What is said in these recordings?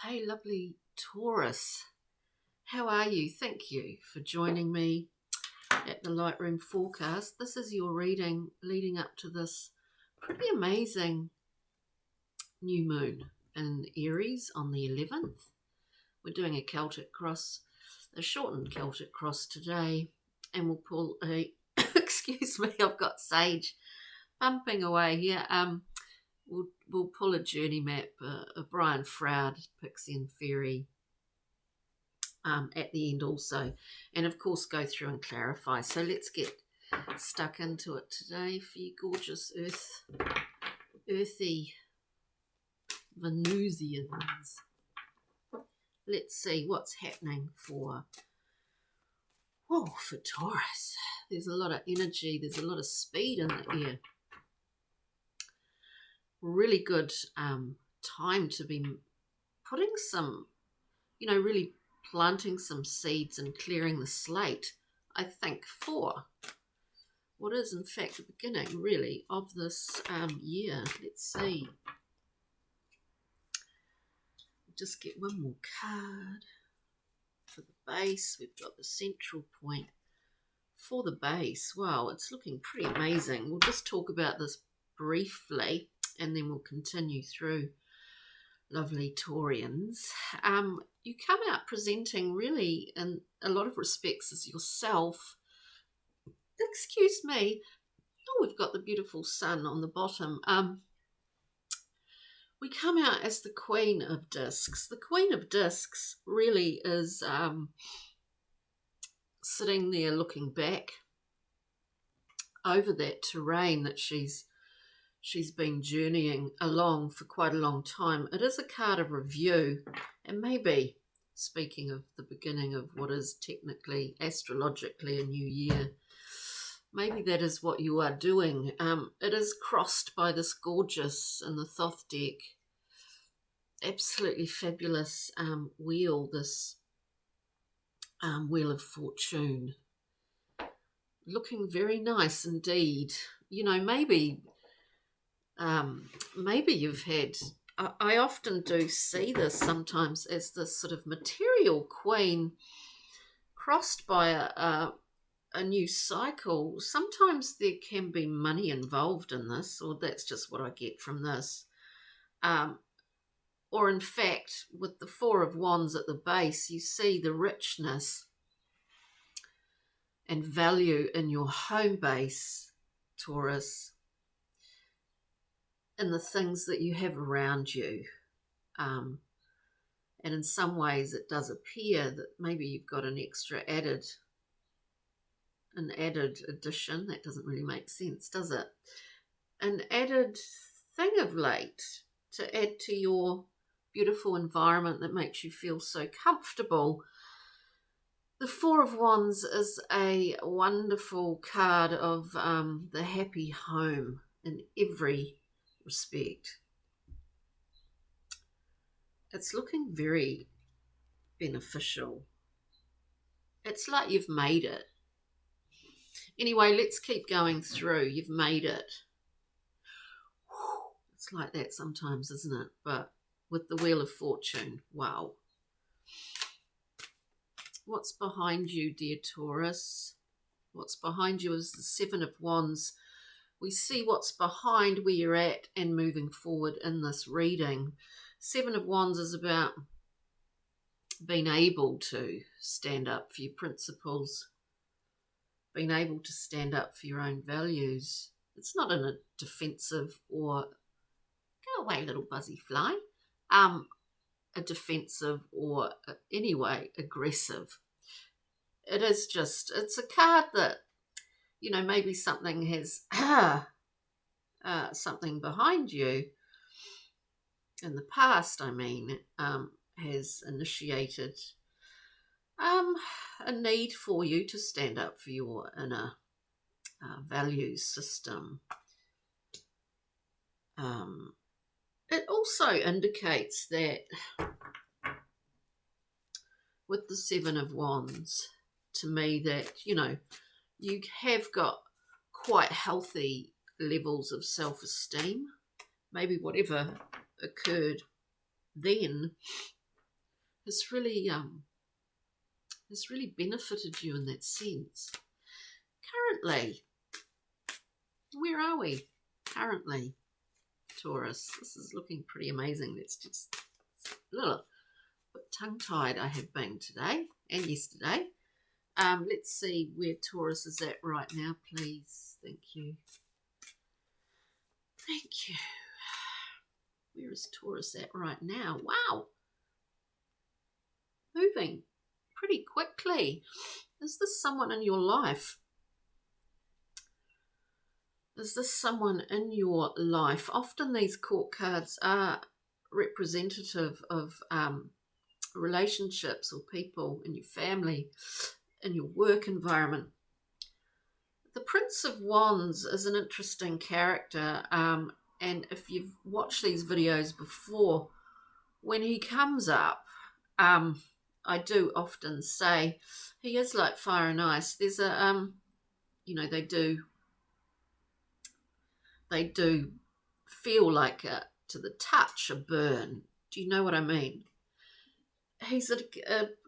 Hey, lovely Taurus. How are you? Thank you for joining me at the Lightroom Forecast. This is your reading leading up to this pretty amazing new moon in Aries on the 11th. We're doing a Celtic cross, a shortened Celtic cross today, and we'll pull a, excuse me, I've got sage bumping away here. We'll pull a journey map, a Brian Froud, Pixie and Fairy, at the end also, and of course go through and clarify. So let's get stuck into it today for you gorgeous earthy Venusians. Let's see what's happening for Taurus. There's a lot of energy, there's a lot of speed in the air. Really good time to be putting some, really planting some seeds and clearing the slate, I think, for what is in fact the beginning really of this year. Let's see. Just get one more card for the base. We've got the central point for the base. Wow, it's looking pretty amazing. We'll just talk about this briefly and then we'll continue through, lovely Taurians. You come out presenting really in a lot of respects as yourself. Excuse me. Oh, we've got the beautiful sun on the bottom. We come out as the Queen of Discs. The Queen of Discs really is sitting there looking back over that terrain that she's been journeying along for quite a long time. It is a card of review, and maybe, speaking of the beginning of what is technically, astrologically, a new year, maybe that is what you are doing. It is crossed by this gorgeous, in the Thoth deck, absolutely fabulous wheel, this Wheel of Fortune. Looking very nice indeed. Maybe you've had, I often do see this sometimes as this sort of material queen crossed by a new cycle. Sometimes there can be money involved in this, or that's just what I get from this. Or in fact, with the Four of Wands at the base, you see the richness and value in your home base, Taurus, in the things that you have around you. And in some ways it does appear that maybe you've got an extra added addition. That doesn't really make sense, does it? An added thing of late to add to your beautiful environment that makes you feel so comfortable. The Four of Wands is a wonderful card of the happy home in every respect. It's looking very beneficial. It's like you've made it. Anyway, let's keep going through. You've made it. It's like that sometimes, isn't it? But with the Wheel of Fortune, wow. What's behind you, dear Taurus? What's behind you is the Seven of Wands. We see what's behind where you're at and moving forward in this reading. Seven of Wands is about being able to stand up for your principles, being able to stand up for your own values. It's not in a defensive or, go away little buzzy fly, a defensive or anyway aggressive. It is just, it's a card that, maybe something has something behind you in the past, has initiated a need for you to stand up for your inner values system. It also indicates that with the Seven of Wands, to me, that, you have got quite healthy levels of self-esteem. Maybe whatever occurred then has really benefited you in that sense. Currently, where are we? Currently, Taurus, this is looking pretty amazing. Let's just a little bit tongue-tied I have been today and yesterday. Let's see where Taurus is at right now, please. Thank you. Thank you. Where is Taurus at right now? Wow. Moving pretty quickly. Is this someone in your life? Is this someone in your life? Often these court cards are representative of relationships or people in your family, in your work environment. The Prince of Wands is an interesting character, and if you've watched these videos before, when he comes up, I do often say he is like fire and ice. There's a, they do feel like to the touch a burn. Do you know what I mean? He's a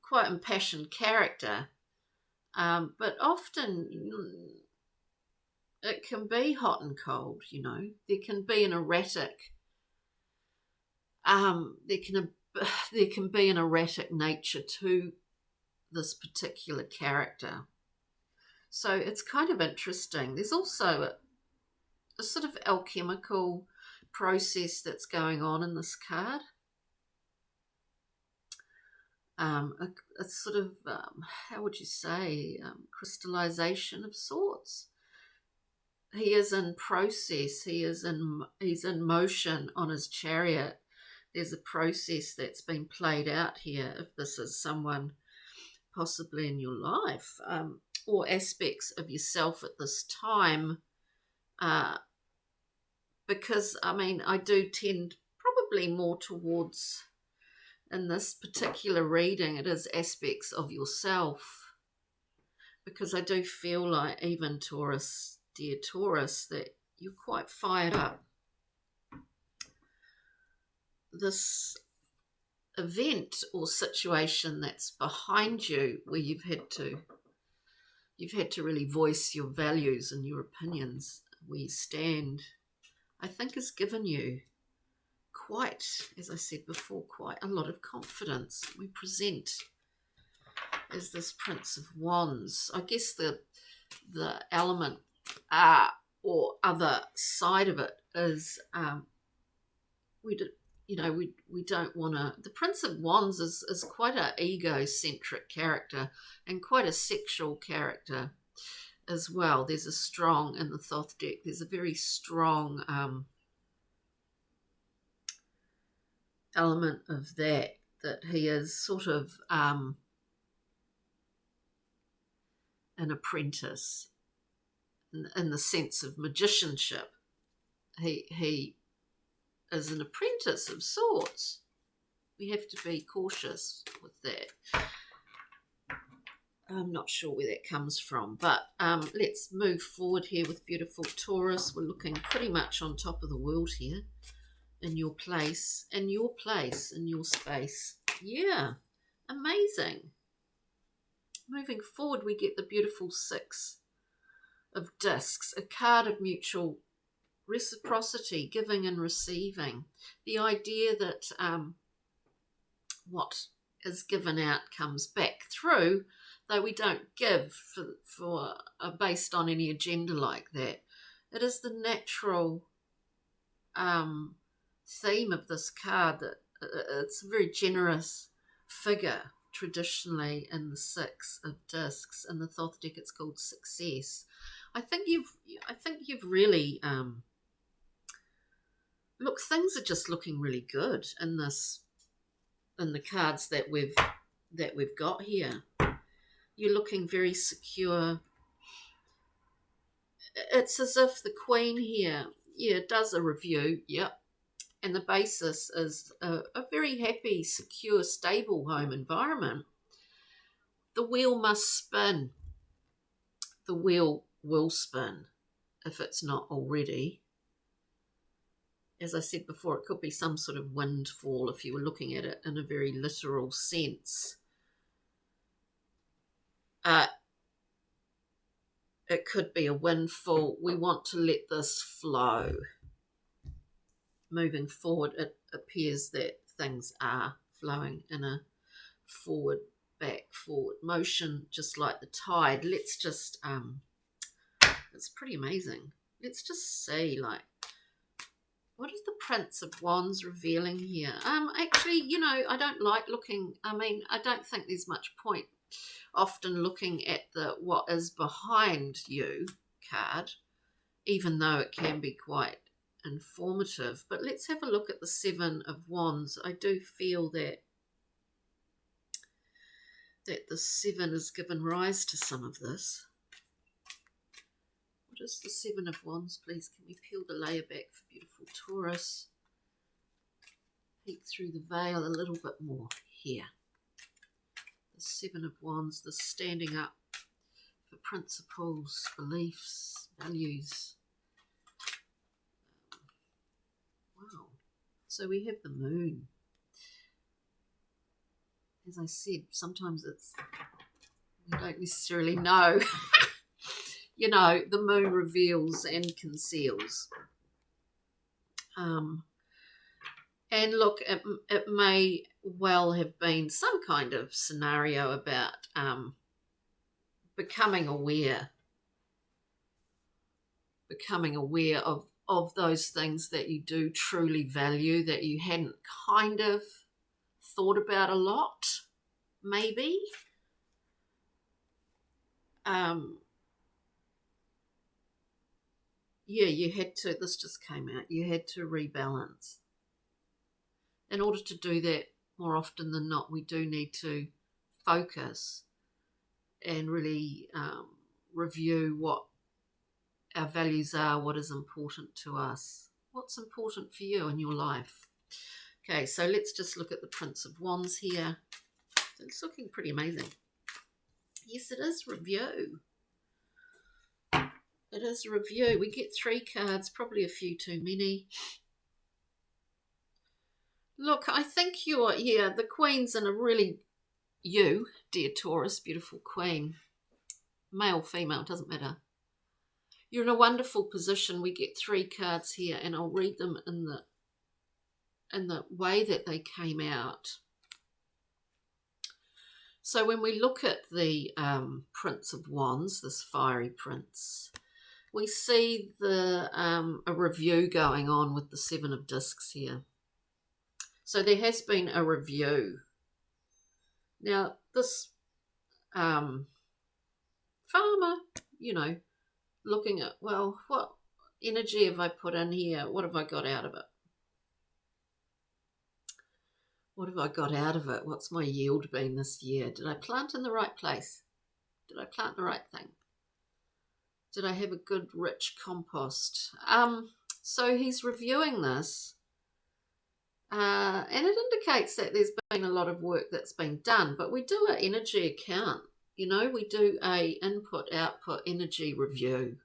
quite impassioned character, but often it can be hot and cold. There can be an erratic. There can be an erratic nature to this particular character. So it's kind of interesting. There's also a sort of alchemical process that's going on in this card. A sort of, how would you say, crystallization of sorts. He is in process. He's in motion on his chariot. There's a process that's been played out here, if this is someone possibly in your life, or aspects of yourself at this time, because, I do tend probably more towards, in this particular reading, it is aspects of yourself, because I do feel like, even Taurus, dear Taurus, that you're quite fired up. This event or situation that's behind you, where you've had to really voice your values and your opinions, where you stand, I think has given you quite, as I said before, quite a lot of confidence. We present as this Prince of Wands. I guess the element or other side of it is we don't want to. The Prince of Wands is quite an egocentric character and quite a sexual character as well. There's a strong, in the Thoth deck, there's a very strong element of that he is sort of an apprentice in the sense of magicianship. He is an apprentice of sorts. We have to be cautious with that. I'm not sure where that comes from, but let's move forward here with beautiful Taurus. We're looking pretty much on top of the world here, in your place, in your space. Yeah, amazing. Moving forward, we get the beautiful Six of Discs, a card of mutual reciprocity, giving and receiving. The idea that what is given out comes back through, though we don't give for based on any agenda like that. It is the natural theme of this card that it's a very generous figure traditionally in the Six of Discs. In the Thoth deck, it's called Success. I think you've really look, things are just looking really good in the cards that we've got here. You're looking very secure. It's as if the Queen here, does a review, and the basis is a very happy, secure, stable home environment. The wheel must spin. The wheel will spin if it's not already. as I said before, it could be some sort of windfall if you were looking at it in a very literal sense. It could be a windfall. We want to let this flow. Moving forward, it appears that things are flowing in a forward, back, forward motion, just like the tide. Let's just, it's pretty amazing. Let's just see, like, what is the Prince of Wands revealing here? Actually, you know, I don't like looking, I don't think there's much point often looking at the what is behind you card, even though it can be quite informative. But let's have a look at the Seven of Wands. I do feel that the Seven has given rise to some of this. What is the Seven of Wands, please? Can we peel the layer back for beautiful Taurus? Peek through the veil a little bit more here. The Seven of Wands, the standing up for principles, beliefs, values. Wow. So we have the moon. As I said, sometimes we don't necessarily know. You know, the moon reveals and conceals. And look, it may well have been some kind of scenario about becoming aware of those things that you do truly value, that you hadn't kind of thought about a lot, maybe. Yeah, you had to, this just came out, you had to rebalance. In order to do that, more often than not, we do need to focus and really review what our values are, what is important to us, what's important for you in your life. Okay, so let's just look at the Prince of Wands here. It's looking pretty amazing. Yes, it is review. It is review. We get 3 cards, probably a few too many. Look, I think the Queen's in a really, you, dear Taurus, beautiful Queen, male, female, doesn't matter. You're in a wonderful position. We get 3 cards here, and I'll read them in the way that they came out. So when we look at the Prince of Wands, this fiery prince, we see a review going on with the 7 of Discs here. So there has been a review. Now, this farmer, you know, looking at, well, what energy have I put in here? What have I got out of it? What have I got out of it? What's my yield been this year? Did I plant in the right place? Did I plant the right thing? Did I have a good, rich compost? So he's reviewing this. And it indicates that there's been a lot of work that's been done, but we do an energy account, you know, we do a input-output energy review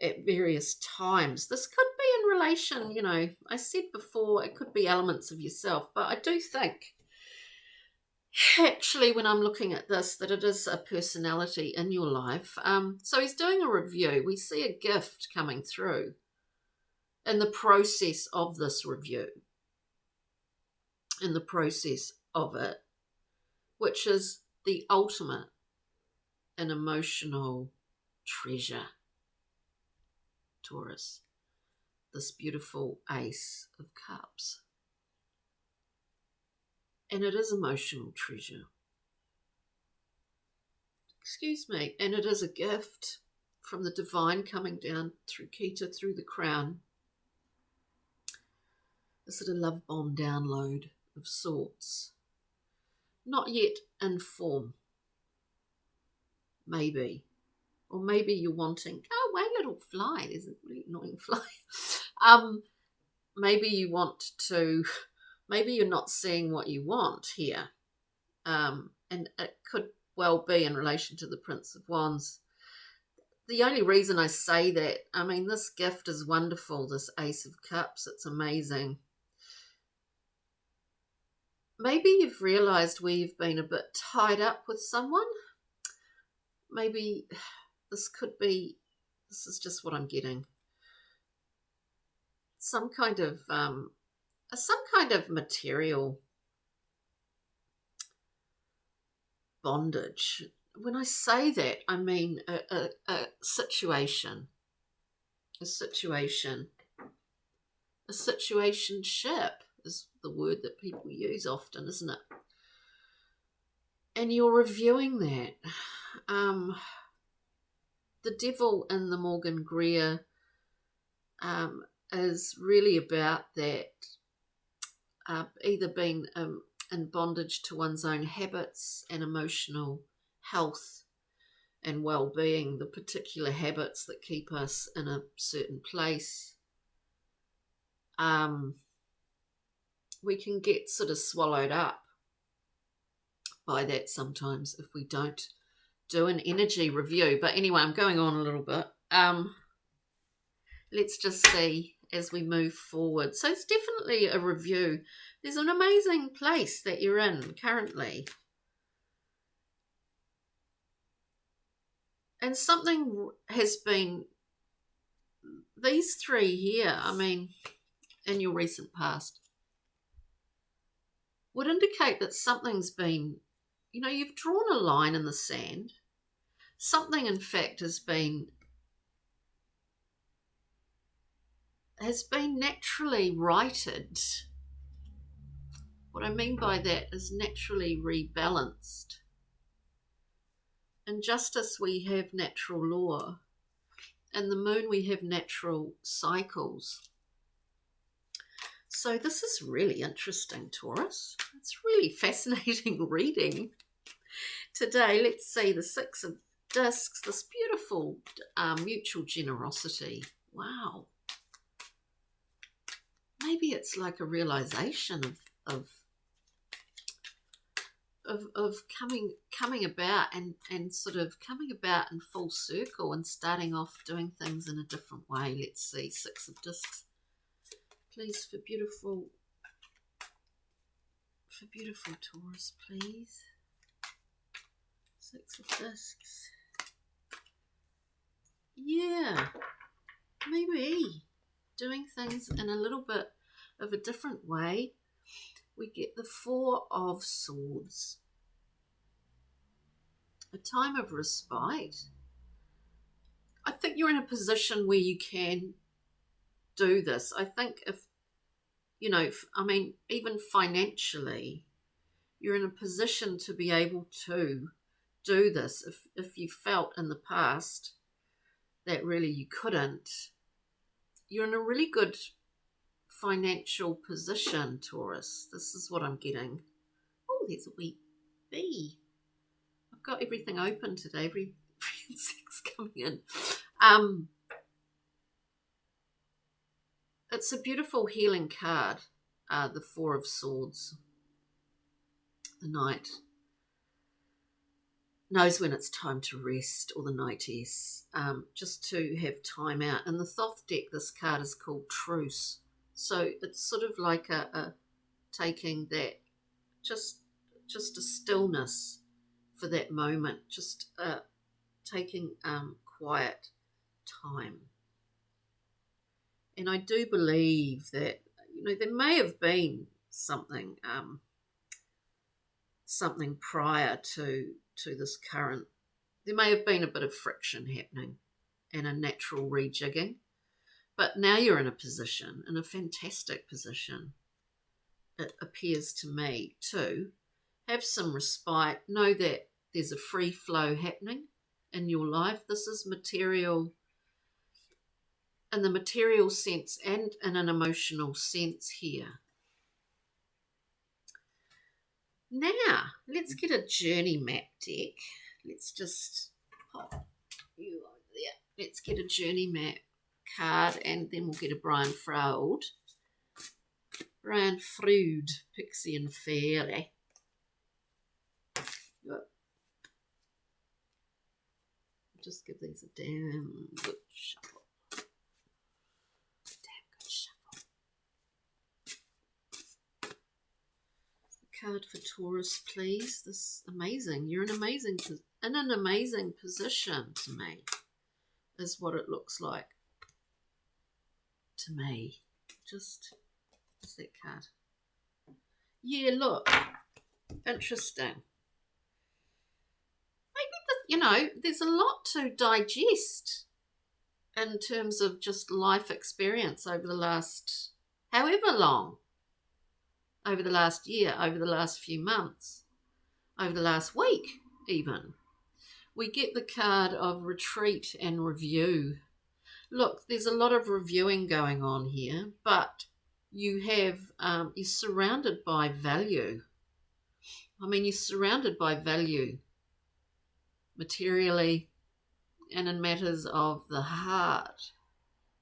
at various times. This could be in relation, you know, I said before, it could be elements of yourself, but I do think, actually, when I'm looking at this, that it is a personality in your life. So he's doing a review. We see a gift coming through in the process of this review. In the process of it, which is the ultimate in emotional treasure, Taurus, this beautiful Ace of Cups. And it is emotional treasure. Excuse me. And it is a gift from the divine coming down through Keter, through the crown. This is a love bomb download of sorts, not yet in form, maybe, or maybe you're wanting, go away little fly, there's a really annoying fly. Maybe you want to, maybe you're not seeing what you want here, and it could well be in relation to the Prince of Wands. the only reason I say that, I mean, this gift is wonderful, this Ace of Cups. It's amazing. Maybe you've realised where you've been a bit tied up with someone. Maybe this is just what I'm getting. Some kind of material bondage. When I say that, I mean a situationship, is the word that people use often, isn't it? And you're reviewing that. The devil in the Morgan Greer is really about that, either being in bondage to one's own habits and emotional health and well-being, the particular habits that keep us in a certain place. We can get sort of swallowed up by that sometimes if we don't do an energy review. But anyway, I'm going on a little bit. Let's just see as we move forward. So it's definitely a review. There's an amazing place that you're in currently. And something has been, these three here, I mean, in your recent past, would indicate that something's been, you've drawn a line in the sand. Something, in fact, has been naturally righted. What I mean by that is naturally rebalanced. In justice, we have natural law. In the moon, we have natural cycles. So this is really interesting, Taurus. It's really fascinating reading today. Let's see the Six of Discs, this beautiful mutual generosity. Wow. Maybe it's like a realization of coming about and sort of coming about in full circle and starting off doing things in a different way. Let's see, Six of Discs. Please, for beautiful Taurus, please. Six of Discs. Yeah, maybe doing things in a little bit of a different way. We get the Four of Swords. A time of respite. I think you're in a position where you can do this. I think even financially, you're in a position to be able to do this. If you felt in the past that really you couldn't, you're in a really good financial position, Taurus. This is what I'm getting. Oh, there's a wee bee. I've got everything open today. Every insect's coming in. It's a beautiful healing card, the Four of Swords. The Knight knows when it's time to rest, or the Knightess, just to have time out. In the Thoth deck, this card is called Truce. So it's sort of like a taking that, just a stillness for that moment, just taking quiet time. And I do believe that, there may have been something prior to this current. There may have been a bit of friction happening and a natural rejigging. But now you're in a fantastic position, it appears to me, to have some respite. Know that there's a free flow happening in your life. This is material in the material sense and in an emotional sense here. Now, let's get a journey map deck. Let's just pop you over there. Let's get a journey map card, and then we'll get a Brian Froud, Pixie and Fairy. just give these a damn good shuffle. Damn good shuffle. Card for Taurus, please. This amazing. You're in an amazing position to me, is what it looks like to me. Just, what's that card? Yeah, look, interesting. Maybe, there's a lot to digest in terms of just life experience over the last, however long, over the last year, over the last few months, over the last week even. We get the card of retreat and review. Look, there's a lot of reviewing going on here, but you have, you're surrounded by value. I mean, you're surrounded by value materially and in matters of the heart.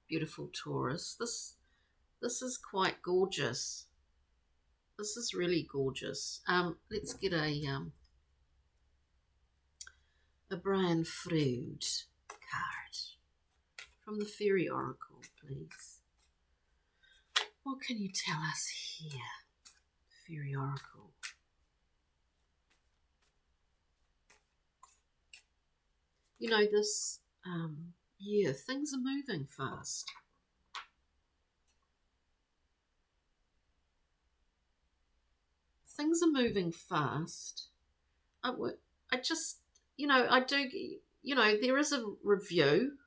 Beautiful Taurus. This is quite gorgeous. This is really gorgeous. Let's get a Brian Frood card from the Fairy Oracle, please. What can you tell us here, Fairy Oracle? This, things are moving fast. Things are moving fast. There is a review.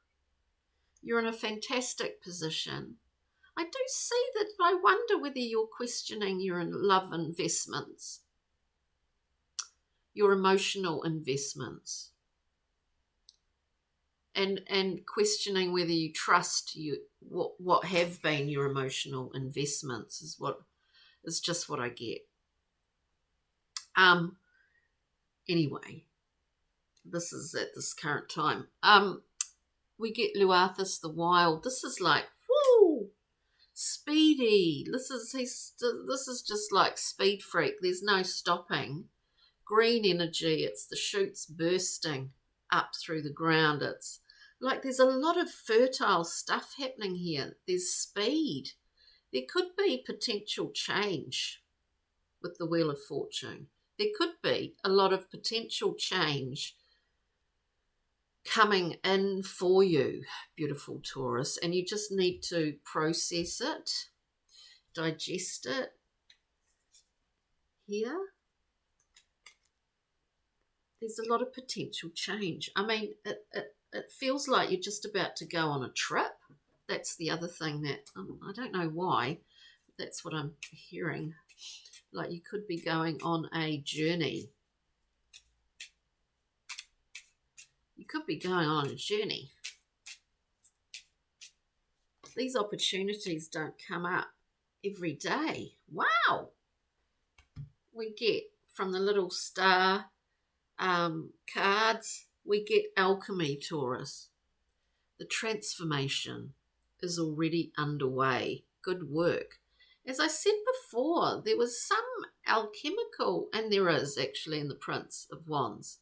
You're in a fantastic position. I do see that. I wonder whether you're questioning your love investments, your emotional investments, and questioning whether you trust what have been your emotional investments is just what I get. Anyway, this is at this current time. We get Luarthus the Wild. This is like, whoo, speedy. This is just like Speed Freak. There's no stopping. Green energy. It's the shoots bursting up through the ground. It's like there's a lot of fertile stuff happening here. There's speed. There could be potential change with the Wheel of Fortune. There could be a lot of potential change coming in for you, beautiful Taurus, and you just need to process it, digest it. Here, there's a lot of potential change. I mean, it feels like you're just about to go on a trip. That's the other thing that, I don't know why, but that's what I'm hearing. Like you could be going on a journey. You could be going on a journey. These opportunities don't come up every day. Wow. We get from the little star cards, we get alchemy, Taurus. The transformation is already underway. Good work. As I said before, there was some alchemical, and there is actually in the Prince of Wands.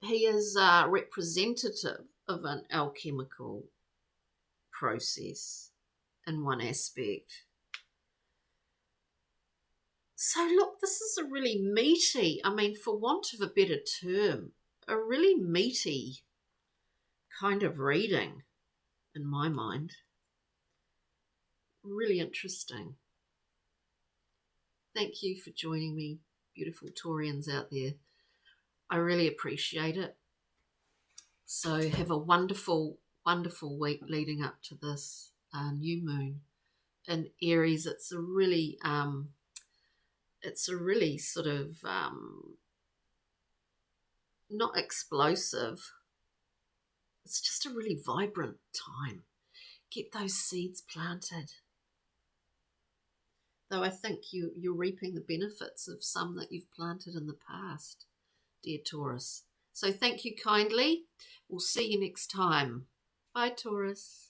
He is representative of an alchemical process in one aspect. So look, this is a really meaty, for want of a better term, a really meaty kind of reading in my mind. Really interesting. Thank you for joining me, beautiful Taurians out there. I really appreciate it. So have a wonderful, wonderful week leading up to this new moon in Aries. It's a really sort of not explosive. It's just a really vibrant time. Get those seeds planted. Though I think you're reaping the benefits of some that you've planted in the past, dear Taurus. So thank you kindly. We'll see you next time. Bye, Taurus.